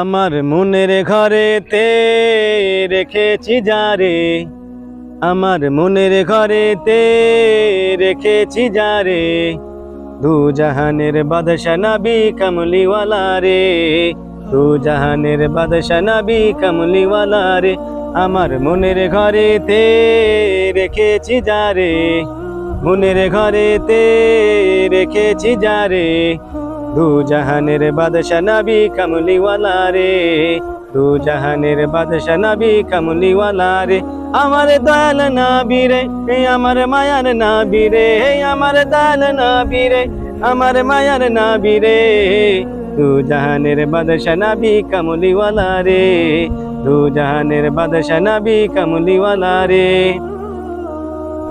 আমার মনের ঘরেতে রেখেছি যারে, আমার মনের ঘরেতে রেখেছি যারে, দু জাহানের বাদশা নবী কামলিওয়ালা রে, দু জাহানের বাদশা নবী কামলিওয়ালা রে। আমার মনের ঘরেতে রেখেছি যারে, মনের ঘরেতে রেখেছি যারে, দু জাহানের বাদশা নবী কামলিওয়ালা রে, দু জাহানের বাদশা নবী কামলিওয়ালা রে। আমার দয়াল নবী রে, আমার মায়ার নবী রে, আমার দয়াল নবী রে, আমার মায়ার নবী রে, দু জাহানের বাদশা নবী কামলিওয়ালা রে, দু জাহানের বাদশা নবী কামলিওয়ালা রে।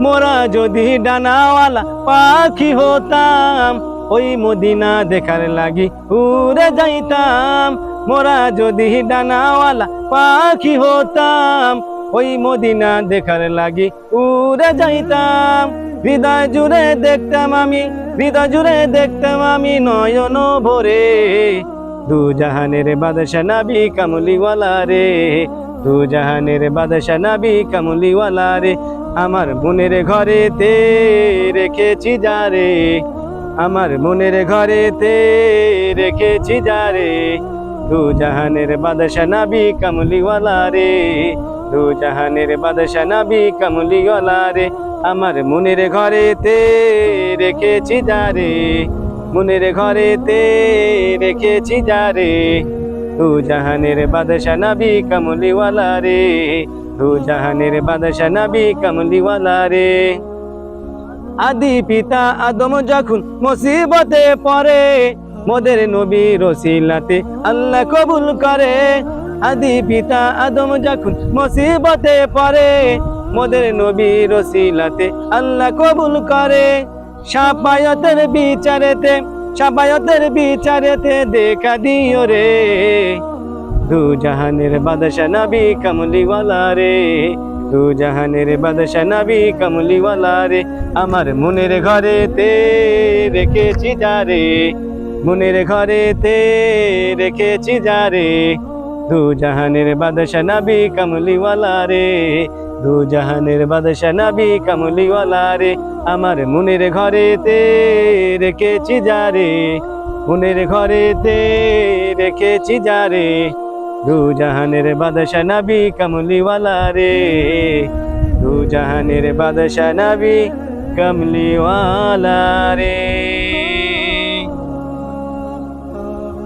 মোরা যদি ডানাওয়ালা পাখি হতাম, ওই মদিনা দেখার লাগি উড়ে যাইতাম। মোরা যদি ডানাওয়ালা পাখি হতাম, ওই মদিনা দেখার লাগি উড়ে যাইতাম। হৃদয় জুড়ে দেখতাম আমি, হৃদয় জুড়ে দেখতাম আমি নয়ন ভরে, দু জাহানের বাদশা নবী কামলিওয়ালা রে, দু জাহানের বাদশা নবী কামলিওয়ালা রে। আমার মনের ঘরেতে রেখেছি যারে, আমার মনের ঘরেতে রেখেছি যারে, দু জাহানের বাদশা নবী কামলিওয়ালা রে, দু জাহানের বাদশা নবী কামলিওয়ালা রে। আমার মনের ঘরেতে রেখেছি যারে, মনের ঘরেতে রেখেছি যারে, দু জাহানের বাদশা নবী কামলিওয়ালা রে, দু জাহানের বাদশা নবী কামলিওয়ালা রে। আদি পিতা আদম যখন মুসিবতে পড়ে, মোদের নবীর ওসিলাতে আল্লাহ কবুল করে। আদি পিতা আদম যখন মুসিবতে পড়ে, মোদের নবীর ওসিলাতে আল্লাহ কবুল করে। শাফায়াতের বিচারেতে, শাফায়াতের বিচারেতে দেখা দিও রে, দু জাহানের বাদশা নবী কামলিওয়ালা রে, দু জাহানের বাদশা নবী কামলিওয়ালা রে। আমার মনের ঘরেতে রেখেছি যারে, মনের ঘরেতে রেখেছি যারে, দু জাহানের বাদশা নবী কামলিওয়ালা রে, দু জাহানের বাদশা নবী কামলিওয়ালা রে। আমার মনের ঘরেতে রেখেছি যারে, মনের ঘরেতে রেখেছি যারে, দু জাহানের বাদশা নবী কামলিওয়ালা রে, দু জাহানের বাদশা নবী কামলিওয়ালা রে।